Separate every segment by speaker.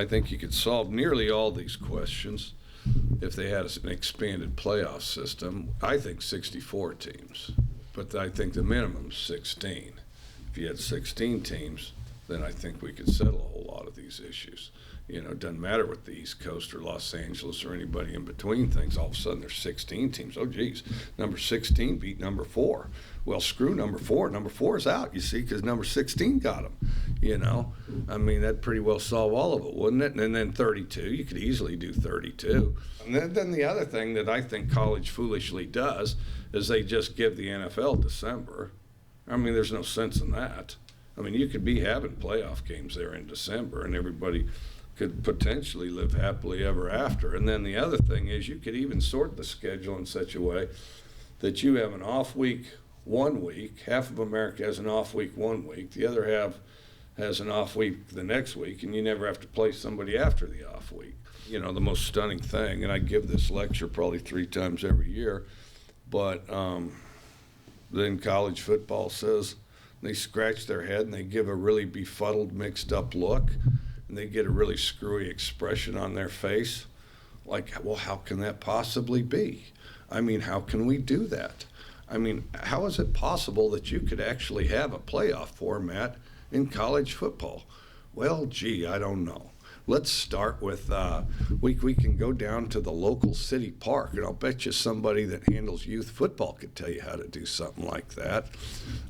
Speaker 1: I think you could solve nearly all these questions if they had an expanded playoff system. I think 64 teams, but I think the minimum is 16. If you had 16 teams, then I think we could settle a whole lot of these issues. You know, it doesn't matter what the East Coast or Los Angeles or anybody in between thinks. All of a sudden there's 16 teams. Oh, geez, number 16 beat number 4. Well, screw number 4. Number 4 is out, you see, because number 16 got them. You know, I mean, that'd pretty well solve all of it, wouldn't it? And then 32, you could easily do 32. And then the other thing that I think college foolishly does is they just give the NFL December. I mean, there's no sense in that. I mean, you could be having playoff games there in December, and everybody could potentially live happily ever after. And then the other thing is you could even sort the schedule in such a way that you have an off week 1 week, half of America has an off week 1 week, the other half has an off week the next week, and you never have to play somebody after the off week. You know, the most stunning thing, and I give this lecture probably 3 times every year, but then college football says they scratch their head and they give a really befuddled, mixed up look, and they get a really screwy expression on their face. Like, well, how can that possibly be? I mean, how can we do that? I mean, how is it possible that you could actually have a playoff format in college football? Well, gee, I don't know. Let's start with, we can go down to the local city park, and I'll bet you somebody that handles youth football could tell you how to do something like that.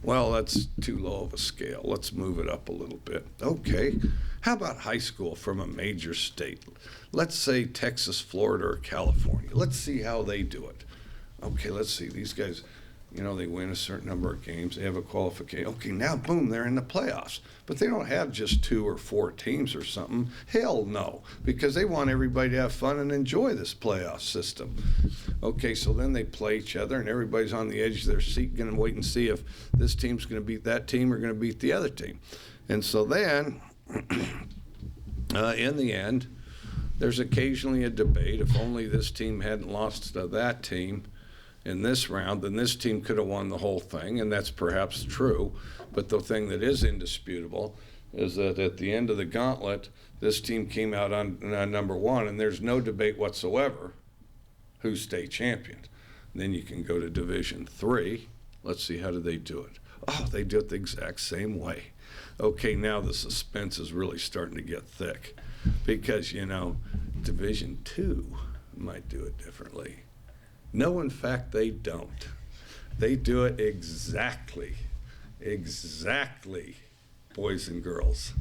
Speaker 1: Well, that's too low of a scale. Let's move it up a little bit. Okay, how about high school from a major state? Let's say Texas, Florida, or California. Let's see how they do it. Okay, let's see. These guys, you know, they win a certain number of games. They have a qualification. Okay, now, boom, they're in the playoffs. But they don't have just 2 or 4 teams or something. Hell no, because they want everybody to have fun and enjoy this playoff system. Okay, so then they play each other, and everybody's on the edge of their seat going to wait and see if this team's going to beat that team or going to beat the other team. And so then, in the end, there's occasionally a debate. If only this team hadn't lost to that team in this round, then this team could have won the whole thing, and that's perhaps true. But the thing that is indisputable is that at the end of the gauntlet, this team came out on number 1, and there's no debate whatsoever who's state champion. Then you can go to Division III. Let's see, how do they do it? Oh, they do it the exact same way. Okay, now the suspense is really starting to get thick because, you know, Division II might do it differently. No, in fact, they don't. They do it exactly, boys and girls,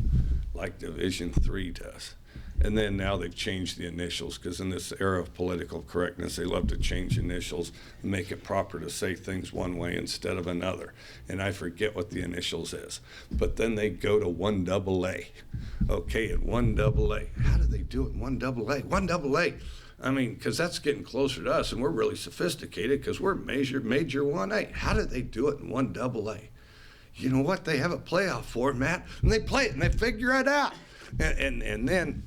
Speaker 1: like Division III does. And then now they've changed the initials because in this era of political correctness, they love to change initials and make it proper to say things one way instead of another. And I forget what the initials is. But then they go to 1AA. Okay, at 1AA. How do they do it in 1AA? 1AA. I mean, because that's getting closer to us, and we're really sophisticated because we're major 1A. How did they do it in 1AA? You know what? They have a playoff format, and they play it, and they figure it out. And then,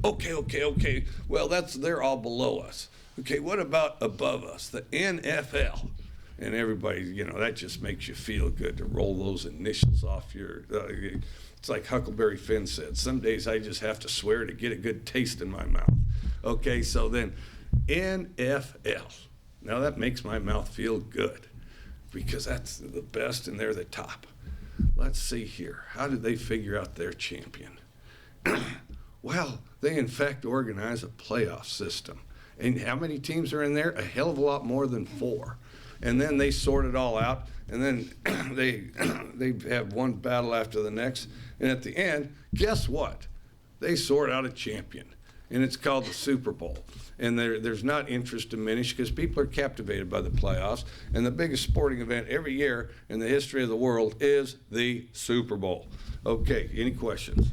Speaker 1: okay. Well, they're all below us. Okay, what about above us, the NFL? And everybody, you know, that just makes you feel good to roll those initials off your. It's like Huckleberry Finn said. Some days I just have to swear to get a good taste in my mouth. Okay, so then NFL. Now that makes my mouth feel good because that's the best and they're the top. Let's see here. How did they figure out their champion? Well, they in fact organize a playoff system. And how many teams are in there? A hell of a lot more than 4. And then they sort it all out, and then they have one battle after the next. And at the end, guess what? They sort out a champion, and it's called the Super Bowl. And there's not interest diminished because people are captivated by the playoffs. And the biggest sporting event every year in the history of the world is the Super Bowl. Okay, any questions?